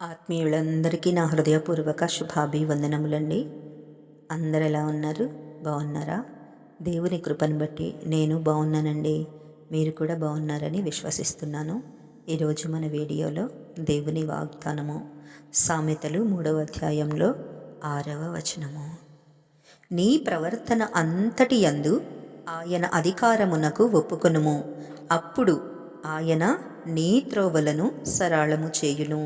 ఆత్మీయులందరికీ నా హృదయపూర్వక శుభాభివందనములండి. అందరు ఎలా ఉన్నారు? బాగున్నారా? దేవుని కృపను బట్టి నేను బాగున్నానండి. మీరు కూడా బాగున్నారని విశ్వసిస్తున్నాను. ఈరోజు మన వీడియోలో దేవుని వాగ్దానము సామెతలు 3వ అధ్యాయంలో 6వ వచనము. నీ ప్రవర్తన అంతటి యందు ఆయన అధికారమునకు ఒప్పుకొనుము, అప్పుడు ఆయన నీ త్రోవలను సరళము చేయును.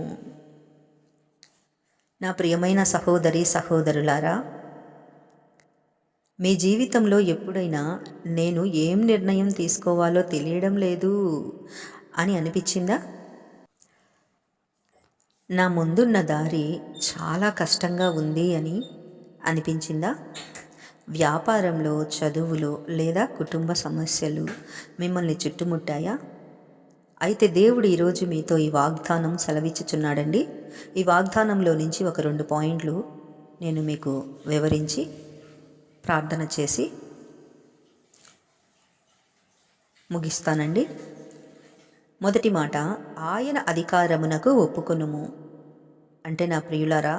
నా ప్రియమైన సహోదరి సహోదరులారా, మీ జీవితంలో ఎప్పుడైనా నేను ఏం నిర్ణయం తీసుకోవాలో తెలియడం లేదు అని అనిపించిందా? నా ముందున్న దారి చాలా కష్టంగా ఉంది అని అనిపించిందా? వ్యాపారంలో, చదువులో లేదా కుటుంబ సమస్యలు మిమ్మల్ని చుట్టుముట్టాయా? అయితే దేవుడు ఈరోజు మీతో ఈ వాగ్దానం సెలవిచ్చుచున్నాడండి. ఈ వాగ్దానంలో నుంచి ఒక 2 పాయింట్లు నేను మీకు వివరించి ప్రార్థన చేసి ముగిస్తానండి. మొదటి మాట, ఆయన అధికారమునకు ఒప్పుకొనుము. అంటే నా ప్రియులారా,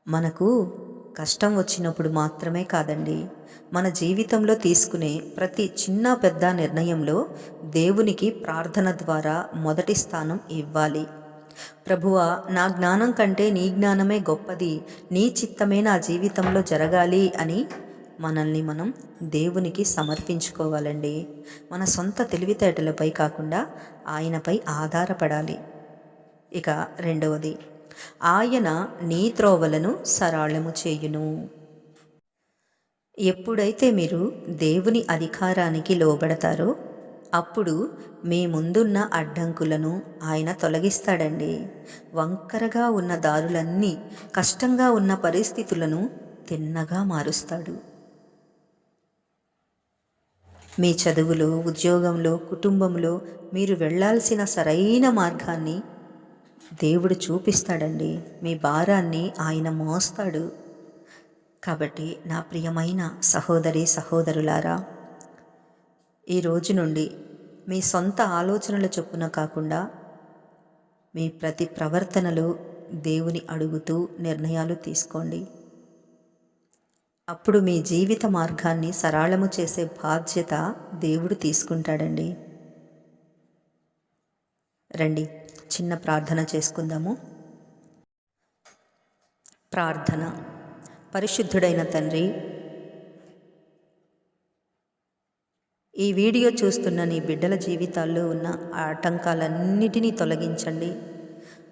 మనకు కష్టం వచ్చినప్పుడు మాత్రమే కాదండి, మన జీవితంలో తీసుకునే ప్రతి చిన్న పెద్ద నిర్ణయంలో దేవునికి ప్రార్థన ద్వారా మొదటి స్థానం ఇవ్వాలి. ప్రభువా, నా జ్ఞానం కంటే నీ జ్ఞానమే గొప్పది, నీ చిత్తమే నా జీవితంలో జరగాలి అని మనల్ని మనం దేవునికి సమర్పించుకోవాలండి. మన సొంత తెలివితేటలపై కాకుండా ఆయనపై ఆధారపడాలి. ఇక రెండవది, ఆయన నీ త్రోవలను సరళము చేయును. ఎప్పుడైతే మీరు దేవుని అధికారానికి లోబడతారో అప్పుడు మీ ముందున్న అడ్డంకులను ఆయన తొలగిస్తాడండి. వంకరగా ఉన్న దారులన్నీ, కష్టంగా ఉన్న పరిస్థితులను తిన్నగా మారుస్తాడు. మీ చదువులో, ఉద్యోగంలో, కుటుంబంలో మీరు వెళ్ళాల్సిన సరైన మార్గాన్ని దేవుడు చూపిస్తాడండి. మీ భారాన్ని ఆయన మోస్తాడు. కాబట్టి నా ప్రియమైన సహోదరి సహోదరులారా, ఈ రోజు నుండి మీ సొంత ఆలోచనల చొప్పున కాకుండా మీ ప్రతి ప్రవర్తనలో దేవుని అడుగుతూ నిర్ణయాలు తీసుకోండి. అప్పుడు మీ జీవిత మార్గాన్ని సరళము చేసే బాధ్యత దేవుడు తీసుకుంటాడండి. రండి, చిన్న ప్రార్థన చేసుకుందాము. ప్రార్థన. పరిశుద్ధుడైన తండ్రి, ఈ వీడియో చూస్తున్న నీ బిడ్డల జీవితాల్లో ఉన్న ఆటంకాలన్నిటినీ తొలగించండి.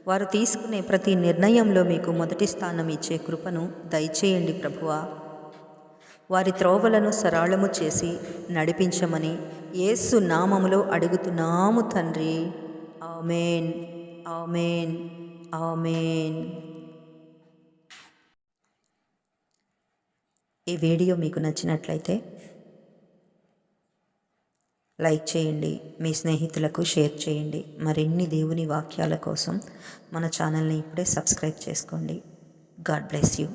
వారు తీసుకునే ప్రతి నిర్ణయంలో మీకు మొదటి స్థానం ఇచ్చే కృపను దయచేయండి ప్రభువా. వారి త్రోవలను సరళము చేసి నడిపించమని యేసు నామములో అడుగుతున్నాము తండ్రి. ఆమేన్, ఆమేన్, ఆమేన్. ఈ వీడియో మీకు నచ్చినట్లయితే లైక్ చేయండి, మీ స్నేహితులకు షేర్ చేయండి. మరిన్ని దేవుని వాక్యాల కోసం మన ఛానల్ని ఇప్పుడే సబ్స్క్రైబ్ చేసుకోండి. God bless you.